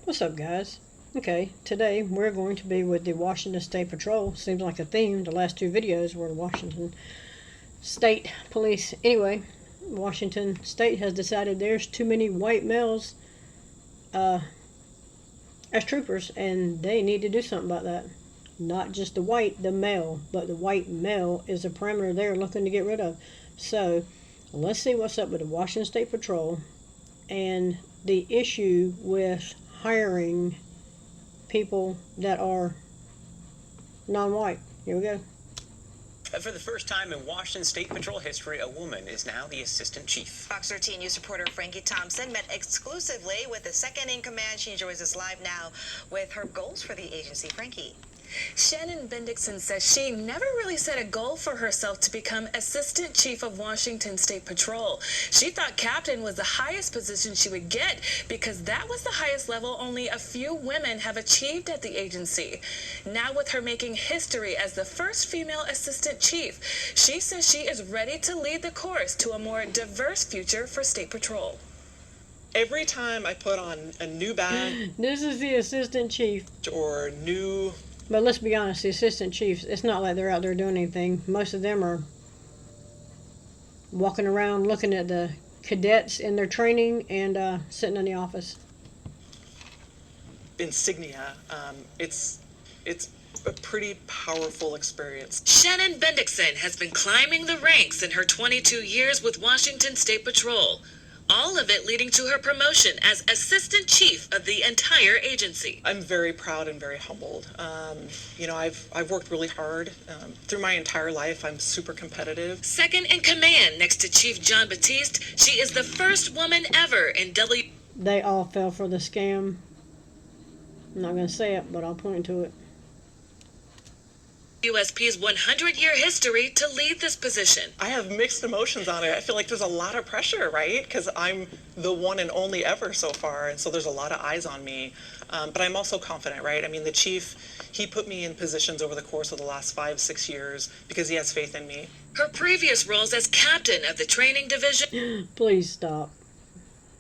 What's up, guys? Okay, today we're going to be with the Washington State Patrol. Seems like a theme. The last two videos were the Washington State Police. Anyway, Washington State has decided there's too many white males as troopers, and they need to do something about that. Not just the male, but the white male is a parameter they're looking to get rid of. So, let's see what's up with the Washington State Patrol and the issue with hiring people that are non-white. Here we go. For the first time in Washington State Patrol history, a woman is now the assistant chief. Fox 13 News reporter Frankie Thompson met exclusively with the second-in-command. She joins us live now with her goals for the agency. Frankie. Shannon Bendixson says she never really set a goal for herself to become Assistant Chief of Washington State Patrol. She thought captain was the highest position she would get because that was the highest level only a few women have achieved at the agency. Now with her making history as the first female Assistant Chief, she says she is ready to lead the course to a more diverse future for State Patrol. Every time I put on a new badge This is the Assistant Chief. or new... But let's be honest, the Assistant Chiefs, it's not like they're out there doing anything. Most of them are walking around looking at the cadets in their training and sitting in the office. insignia, it's a pretty powerful experience. Shannon Bendixson has been climbing the ranks in her 22 years with Washington State Patrol. All of it leading to her promotion as Assistant Chief of the entire agency. I'm very proud and very humbled. I've worked really hard. Through my entire life, I'm super competitive. Second in command next to Chief John Batiste, she is the first woman ever in They all fell for the scam. I'm not going to say it, but I'll point to it. WSP's 100-year history to lead this position. I have mixed emotions on it. I feel like there's a lot of pressure, right? Because I'm the one and only ever so far, and so there's a lot of eyes on me. But I'm also confident, right? I mean, the chief, he put me in positions over the course of the last 5-6 years because he has faith in me. Her previous roles as captain of the training division. Please stop.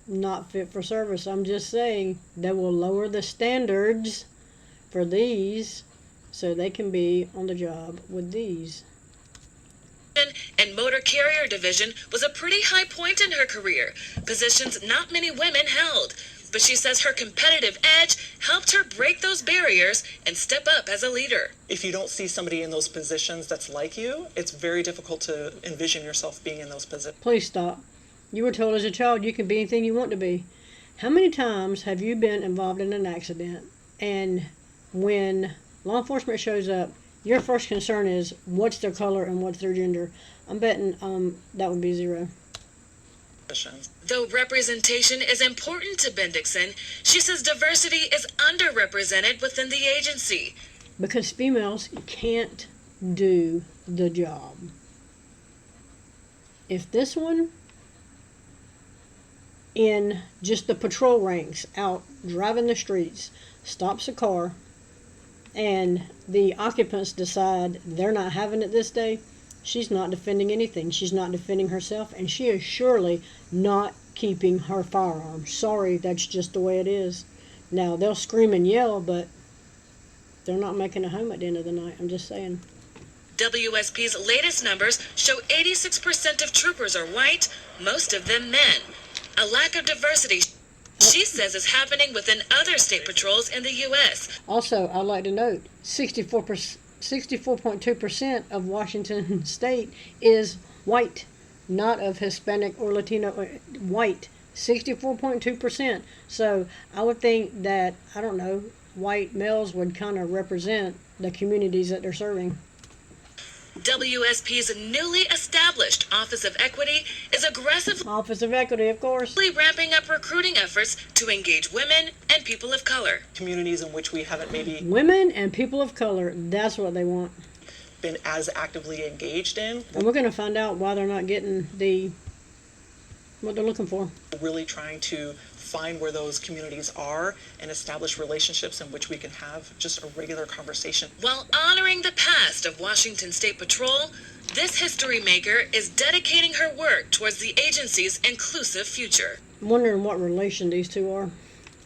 Not fit for service. I'm just saying they will lower the standards for these so they can be on the job with these. And motor carrier division was a pretty high point in her career, positions not many women held. But she says her competitive edge helped her break those barriers and step up as a leader. If you don't see somebody in those positions that's like you, it's very difficult to envision yourself being in those positions. Please stop. You were told as a child you can be anything you want to be. How many times have you been involved in an accident and when law enforcement shows up, your first concern is what's their color and what's their gender? I'm betting that would be zero. Though representation is important to Bendixson, she says diversity is underrepresented within the agency. Because females can't do the job. If this one in just the patrol ranks out driving the streets stops a car and the occupants decide they're not having it this day, she's not defending anything. She's not defending herself, and she is surely not keeping her firearm. Sorry, that's just the way it is. Now, they'll scream and yell, but they're not making it home at the end of the night. I'm just saying. WSP's latest numbers show 86% of troopers are white, most of them men. A lack of diversity, she says, is happening within other state patrols in the U.S. Also, I'd like to note, 64.2% of Washington State is white, not of Hispanic or Latino, white. 64.2%. So I would think that, I don't know, white males would kind of represent the communities that they're serving. WSP's newly established Office of Equity is aggressively Office of Equity, of course. ramping up recruiting efforts to engage women and people of color. Communities in which we haven't maybe Women and people of color, that's what they want. been as actively engaged in. And we're going to find out why they're not getting what they're looking for. We're really trying to find where those communities are and establish relationships in which we can have just a regular conversation. While honoring the past of Washington State Patrol, this history maker is dedicating her work towards the agency's inclusive future. I'm wondering what relation these two are.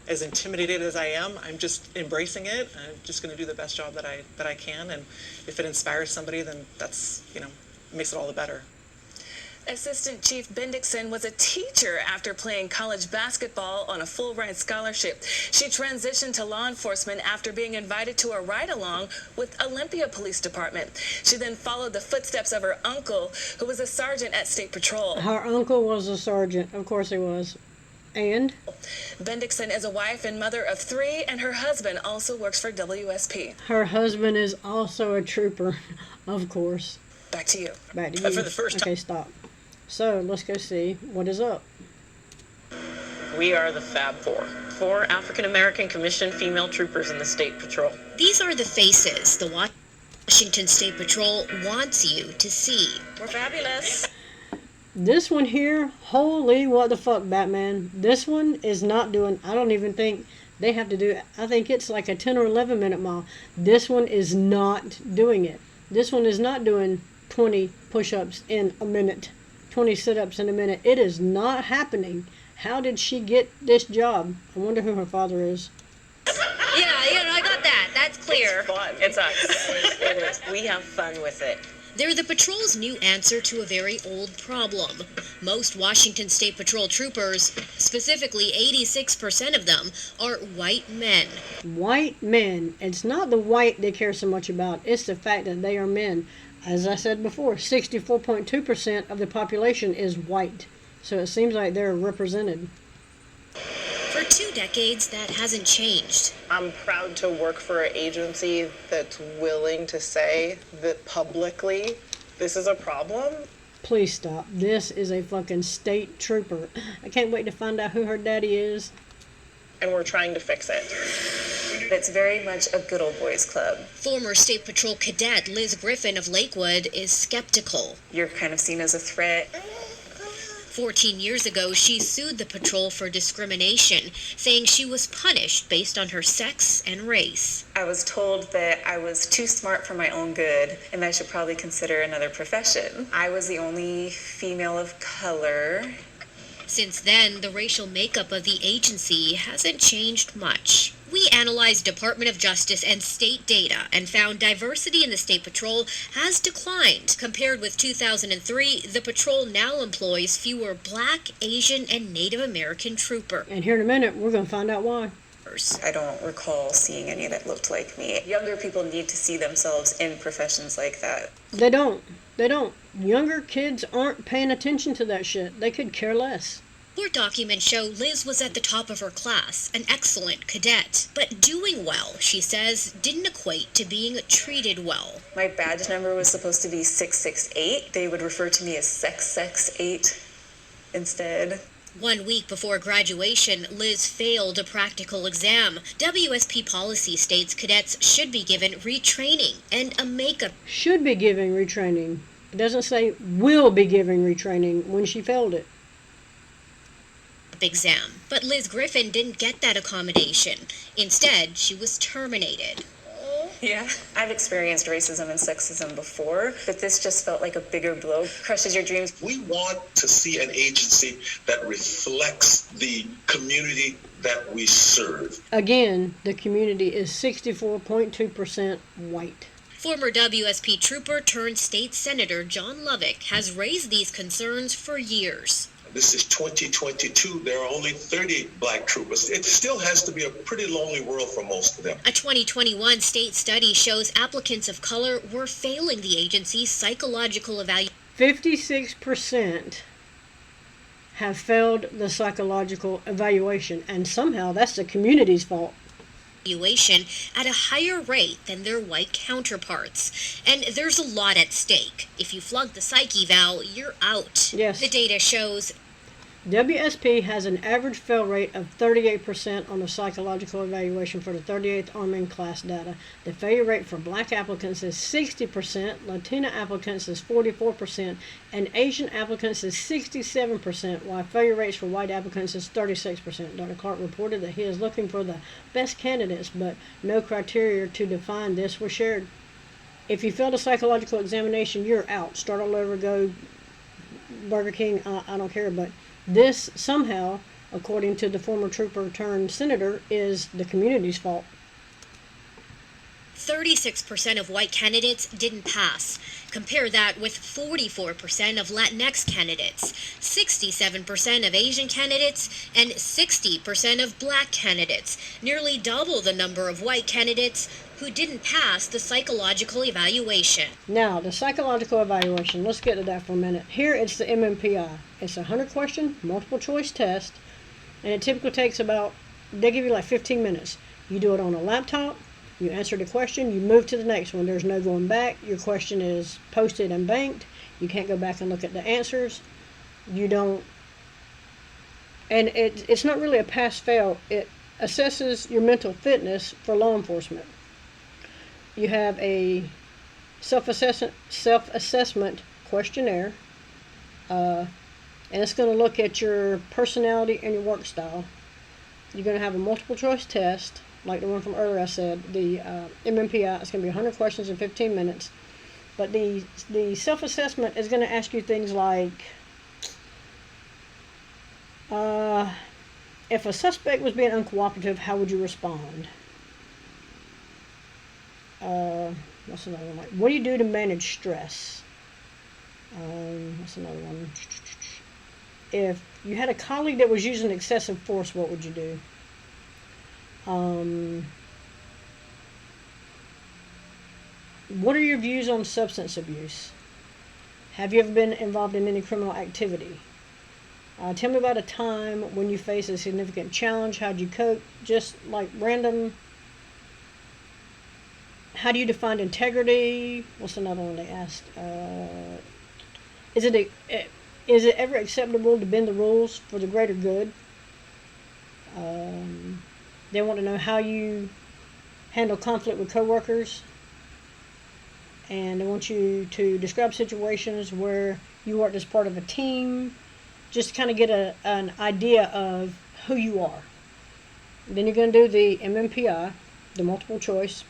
as intimidated as I am, I'm just embracing it. I'm just going to do the best job that I can, and if it inspires somebody, then that's, makes it all the better. Assistant Chief Bendixson was a teacher after playing college basketball on a full-ride scholarship. She transitioned to law enforcement after being invited to a ride-along with Olympia Police Department. She then followed the footsteps of her uncle, who was a sergeant at State Patrol. Her uncle was a sergeant. Of course he was. And? Bendixson is a wife and mother of 3, and her husband also works for WSP. Her husband is also a trooper, of course. Back to you. Back to you. For the first time. Okay, stop. So, let's go see what is up. We are the Fab Four. 4 African-American commissioned female troopers in the State Patrol. These are the faces the Washington State Patrol wants you to see. We're fabulous. This one here, holy what the fuck, Batman. This one is not doing, I don't even think they have to do, I think it's like a 10 or 11 minute mile. This one is not doing it. This one is not doing 20 push-ups in a minute. 20 sit-ups in a minute. It is not happening. How did she get this job? I wonder who her father is. Yeah, I got that. That's clear. It's fun. It's us. It is. We have fun with it. They're the patrol's new answer to a very old problem. Most Washington State Patrol troopers, specifically 86% of them, are white men. White men. It's not the white they care so much about. It's the fact that they are men. As I said before, 64.2% of the population is white. So it seems like they're represented. For 2 decades, that hasn't changed. I'm proud to work for an agency that's willing to say that publicly this is a problem. Please stop. This is a fucking state trooper. I can't wait to find out who her daddy is. And we're trying to fix it. It's very much a good old boys club. Former State Patrol cadet Liz Griffin of Lakewood is skeptical. You're kind of seen as a threat. 14 years ago, she sued the patrol for discrimination, saying she was punished based on her sex and race. I was told that I was too smart for my own good and I should probably consider another profession. I was the only female of color. Since then, the racial makeup of the agency hasn't changed much. We analyzed Department of Justice and state data and found diversity in the State Patrol has declined. Compared with 2003, the patrol now employs fewer Black, Asian, and Native American troopers. And here in a minute, we're going to find out why. I don't recall seeing any that looked like me. Younger people need to see themselves in professions like that. They don't. They don't. Younger kids aren't paying attention to that shit. They could care less. Court documents show Liz was at the top of her class, an excellent cadet. But doing well, she says, didn't equate to being treated well. My badge number was supposed to be 668. They would refer to me as Sex 8 instead. 1 week before graduation, Liz failed a practical exam. WSP policy states cadets should be given retraining and a makeup. Should be giving retraining. It doesn't say will be giving retraining when she failed it. Exam. But Liz Griffin didn't get that accommodation. Instead, she was terminated. Yeah, I've experienced racism and sexism before, but this just felt like a bigger blow. Crushes your dreams. We want to see an agency that reflects the community that we serve. Again, the community is 64.2% white. Former WSP trooper turned state senator John Lovick has raised these concerns for years. This is 2022. There are only 30 Black troopers. It still has to be a pretty lonely world for most of them. A 2021 state study shows applicants of color were failing the agency's psychological evaluation. 56% have failed the psychological evaluation, and somehow that's the community's fault. At a higher rate than their white counterparts. And there's a lot at stake. If you flunk the psych eval, you're out. Yes. The data shows WSP has an average fail rate of 38% on the psychological evaluation for the 38th Army class data. The failure rate for Black applicants is 60%, Latina applicants is 44%, and Asian applicants is 67%, while failure rates for white applicants is 36%. Dr. Clark reported that he is looking for the best candidates, but no criteria to define this was shared. If you failed a psychological examination, you're out. Start all over, go Burger King, I don't care, but this somehow according to the former trooper turned senator, is the community's fault. 36% of white candidates didn't pass. Compare that with 44% of Latinx candidates, 67% of Asian candidates, and 60% of black candidates, nearly double the number of white candidates who didn't pass the psychological evaluation. Now, the psychological evaluation, let's get to that for a minute. Here it's the MMPI. It's a 100-question, multiple-choice test, and it typically takes about, they give you like 15 minutes. You do it on a laptop. You answer the question, you move to the next one. There's no going back. Your question is posted and banked. You can't go back and look at the answers. You don't, and it's not really a pass-fail. It assesses your mental fitness for law enforcement. You have a self-assessment questionnaire, and it's going to look at your personality and your work style. You're going to have a multiple-choice test, like the one from earlier I said, the MMPI. It's going to be 100 questions in 15 minutes. But the self-assessment is going to ask you things like, if a suspect was being uncooperative, how would you respond? What's another one? Like, what do you do to manage stress? What's another one? If you had a colleague that was using excessive force, what would you do? What are your views on substance abuse? Have you ever been involved in any criminal activity? Tell me about a time when you faced a significant challenge. How'd you cope? Just like random. How do you define integrity? What's another one they asked? Is it ever acceptable to bend the rules for the greater good? They want to know how you handle conflict with coworkers, and they want you to describe situations where you worked as part of a team, just to kind of get an idea of who you are. Then you're going to do the MMPI, the multiple choice.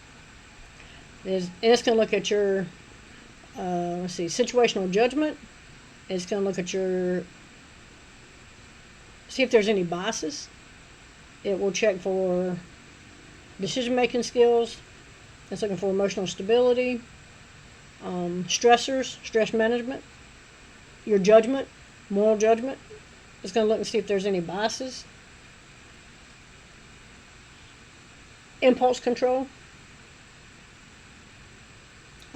And it's going to look at your, situational judgment. It's going to look at see if there's any biases. It will check for decision-making skills. It's looking for emotional stability, stressors, stress management, your judgment, moral judgment. It's going to look and see if there's any biases. Impulse control,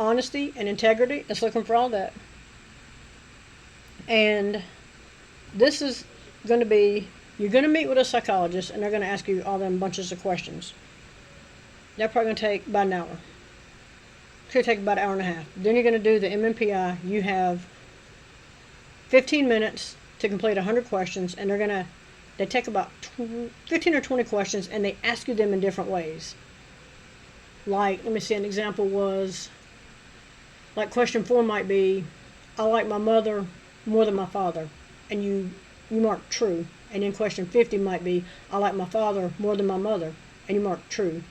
honesty and integrity. It's looking for all that. And this is going to be, you're going to meet with a psychologist, and they're going to ask you all them bunches of questions. They're probably going to take about an hour. It's going to take about an hour and a half. Then you're going to do the MMPI. You have 15 minutes to complete 100 questions, and they take about 15 or 20 questions, and they ask you them in different ways. Like, let me see, an example was, like question 4 might be, I like my mother more than my father, and you mark true. And then question 50 might be, I like my father more than my mother, and you mark true.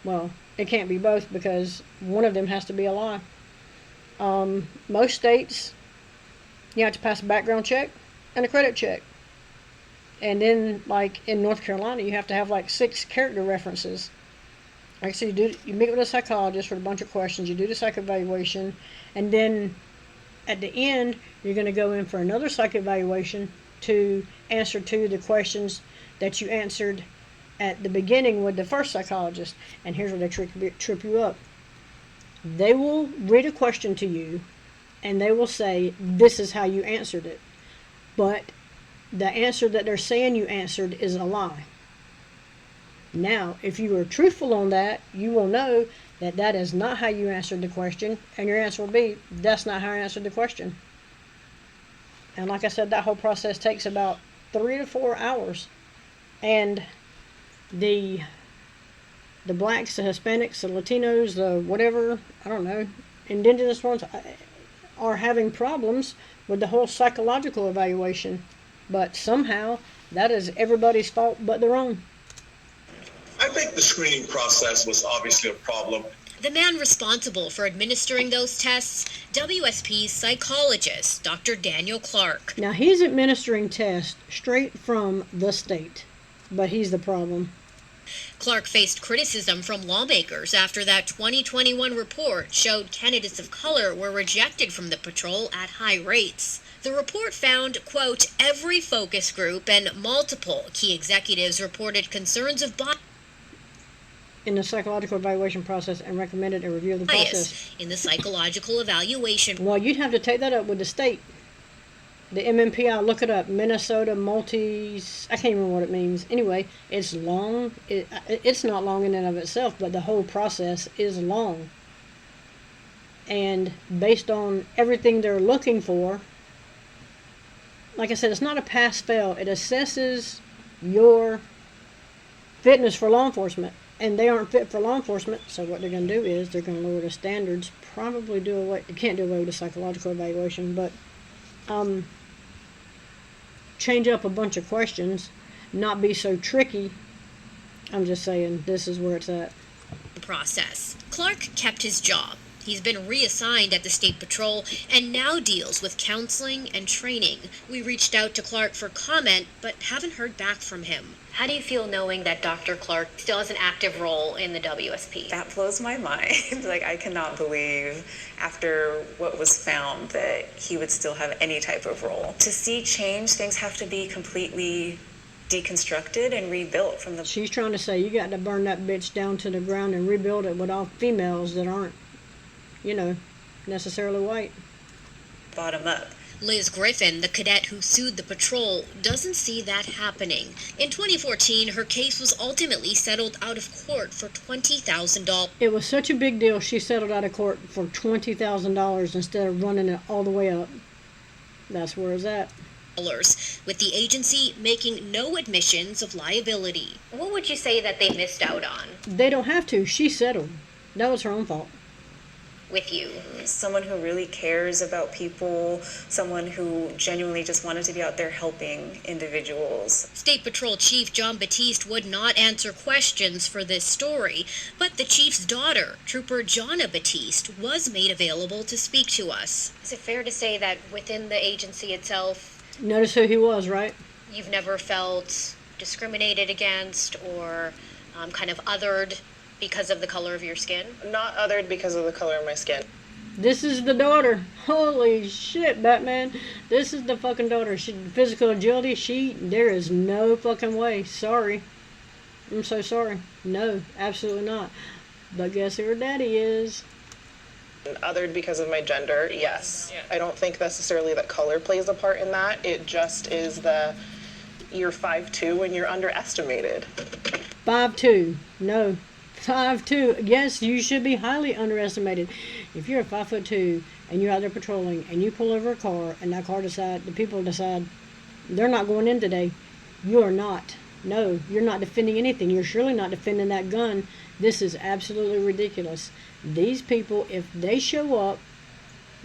Well, it can't be both, because one of them has to be a lie. Most states, you have to pass a background check and a credit check. And then, like in North Carolina, you have to have like 6 character references. Like, so you meet with a psychologist for a bunch of questions, you do the psych evaluation, and then at the end, you're going to go in for another psych evaluation to answer to the questions that you answered at the beginning with the first psychologist. And here's where they trip you up. They will read a question to you, and they will say, this is how you answered it. But the answer that they're saying you answered is a lie. Now, if you are truthful on that, you will know that that is not how you answered the question, and your answer will be, that's not how I answered the question. And like I said, that whole process takes about 3 to 4 hours. And the blacks, the Hispanics, the Latinos, the whatever, I don't know, indigenous ones are having problems with the whole psychological evaluation. But somehow, that is everybody's fault but their own. I think the screening process was obviously a problem. The man responsible for administering those tests, WSP's psychologist, Dr. Daniel Clark. Now, he's administering tests straight from the state, but he's the problem. Clark faced criticism from lawmakers after that 2021 report showed candidates of color were rejected from the patrol at high rates. The report found, quote, every focus group and multiple key executives reported concerns of bias In the psychological evaluation process and recommended a review of the process. in the psychological evaluation. Well, you'd have to take that up with the state. The MMPI, look it up. Minnesota Multis, I can't remember what it means. Anyway, it's long. It's not long in and of itself, but the whole process is long. And based on everything they're looking for, like I said, it's not a pass-fail. It assesses your fitness for law enforcement. And they aren't fit for law enforcement, so what they're going to do is they're going to lower the standards, probably can't do away with the psychological evaluation, but change up a bunch of questions, not be so tricky. I'm just saying, this is where it's at. Process. Clark kept his job. He's been reassigned at the State Patrol and now deals with counseling and training. We reached out to Clark for comment, but haven't heard back from him. How do you feel knowing that Dr. Clark still has an active role in the WSP? That blows my mind. Like, I cannot believe after what was found that he would still have any type of role. To see change, things have to be completely deconstructed and rebuilt from the... She's trying to say you got to burn that bitch down to the ground and rebuild it with all females that aren't, necessarily white. Bottom up. Liz Griffin, the cadet who sued the patrol, doesn't see that happening. In 2014, her case was ultimately settled out of court for $20,000. It was such a big deal, she settled out of court for $20,000 instead of running it all the way up. That's where it's at. With the agency making no admissions of liability. What would you say that they missed out on? They don't have to. She settled. That was her own fault. With you. Someone who really cares about people, someone who genuinely just wanted to be out there helping individuals. State Patrol Chief John Batiste would not answer questions for this story, but the chief's daughter, Trooper Jonna Batiste, was made available to speak to us. Is it fair to say that within the agency itself, notice who he was, right? You've never felt discriminated against or kind of othered because of the color of your skin? Not othered because of the color of my skin. This is the daughter. Holy shit, Batman. This is the fucking daughter. Physical agility, there is no fucking way. Sorry. I'm so sorry. No, absolutely not. But guess who her daddy is? Othered because of my gender, yes. I don't think necessarily that color plays a part in that. It just is you're 5'2" and you're underestimated. 5'2". No. 5'2". Yes, you should be highly underestimated. If you're 5'2" and you're out there patrolling and you pull over a car and that car the people decide they're not going in today, you are not. No, you're not defending anything. You're surely not defending that gun. This is absolutely ridiculous. These people, if they show up,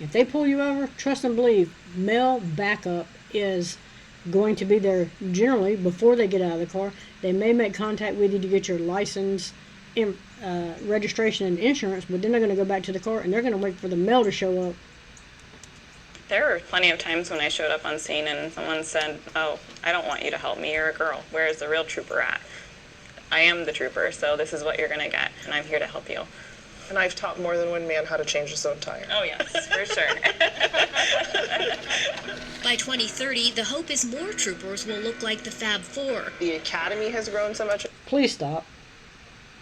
if they pull you over, trust and believe, male backup is going to be there generally before they get out of the car. They may make contact with you to get your license, registration, and insurance, but then they're going to go back to the car and they're going to wait for the male to show up. There were plenty of times when I showed up on scene and someone said, "Oh, I don't want you to help me, you're a girl. Where is the real trooper at?" I am the trooper, so this is what you're going to get, and I'm here to help you. And I've taught more than one man how to change his own tire. Oh yes, for sure. By 2030, the hope is more troopers will look like the Fab Four. The academy has grown so much. Please stop.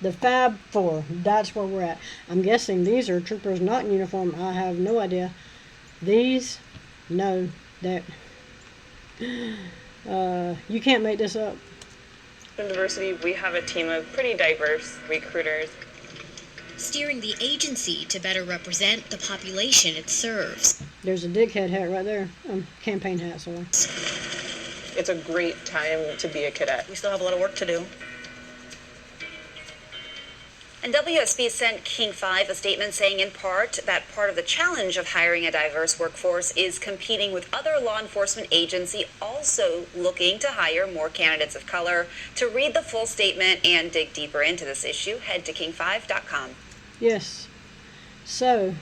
The Fab Four, that's where we're at. I'm guessing these are troopers not in uniform. I have no idea. These, no, that, you can't make this up. In diversity, we have a team of pretty diverse recruiters. Steering the agency to better represent the population it serves. There's a dickhead hat right there. Campaign hat, sorry. It's a great time to be a cadet. We still have a lot of work to do. And WSB sent King 5 a statement saying in part that part of the challenge of hiring a diverse workforce is competing with other law enforcement agencies also looking to hire more candidates of color. To read the full statement and dig deeper into this issue, head to king5.com. Yes. So,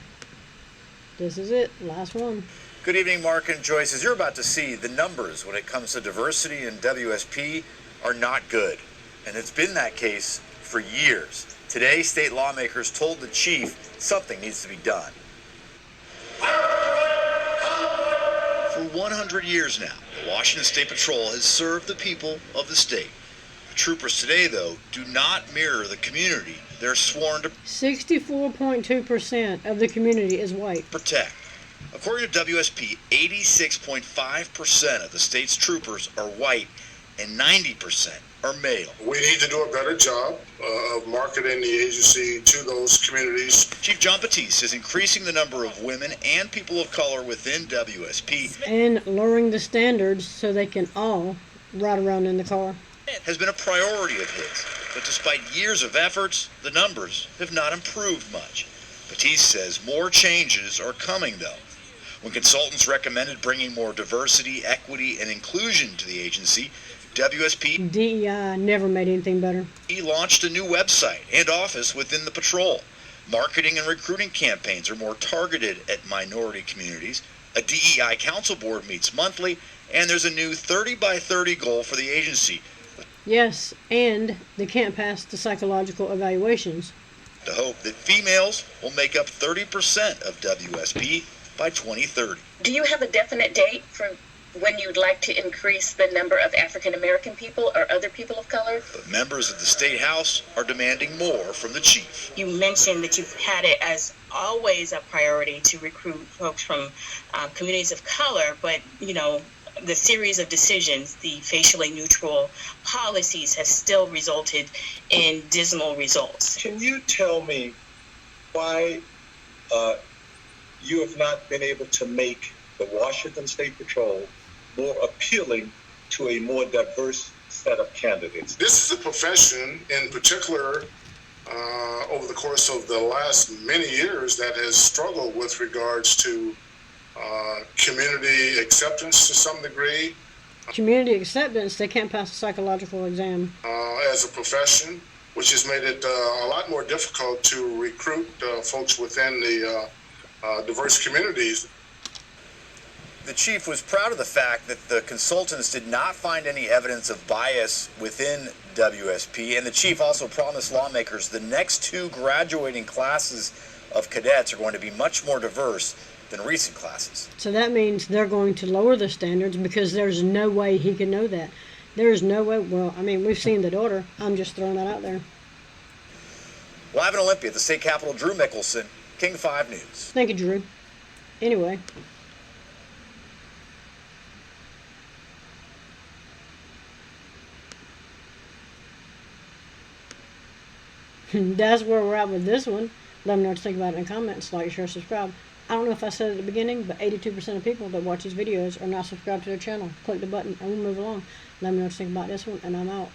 this is it. Last one. Good evening, Mark and Joyce. As you're about to see, the numbers when it comes to diversity in WSP are not good. And it's been that case for years. Today, state lawmakers told the chief something needs to be done. For 100 years now, the Washington State Patrol has served the people of the state. The troopers today, though, do not mirror the community they're sworn to 64.2% of the community is white. protect. According to WSP, 86.5% of the state's troopers are white and 90% are male. We need to do a better job of marketing the agency to those communities. Chief John Batiste is increasing the number of women and people of color within WSP. And lowering the standards so they can all ride around in the car. Has been a priority of his, but despite years of efforts, the numbers have not improved much. Batiste says more changes are coming, though. When consultants recommended bringing more diversity, equity, and inclusion to the agency, WSP DEI never made anything better. He launched a new website and office within the patrol. Marketing and recruiting campaigns are more targeted at minority communities. A DEI council board meets monthly, and there's a new 30 by 30 goal for the agency. Yes, and they can't pass the psychological evaluations. The hope that females will make up 30% of WSP by 2030. Do you have a definite date for when you'd like to increase the number of African American people or other people of color? But members of the State House are demanding more from the chief. You mentioned that you've had it as always a priority to recruit folks from communities of color, but the series of decisions, the facially neutral policies, has still resulted in dismal results. Can you tell me why you have not been able to make the Washington State Patrol more appealing to a more diverse set of candidates? This is a profession in particular over the course of the last many years that has struggled with regards to community acceptance to some degree. Community acceptance, they can't pass the psychological exam. As a profession, which has made it a lot more difficult to recruit folks within the diverse communities. The chief was proud of the fact that the consultants did not find any evidence of bias within WSP, and the chief also promised lawmakers the next 2 graduating classes of cadets are going to be much more diverse than recent classes. So that means they're going to lower the standards because there's no way he can know that. There's no way. Well, I mean, we've seen the daughter. I'm just throwing that out there. Live in Olympia at the state capitol, Drew Mickelson, King 5 News. Thank you, Drew. Anyway. That's where we're at with this one. Let me know what you think about it in the comments. Like, share, subscribe. I don't know if I said it at the beginning, but 82% of people that watch these videos are not subscribed to their channel. Click the button and we'll move along. Let me know what you think about this one, and I'm out.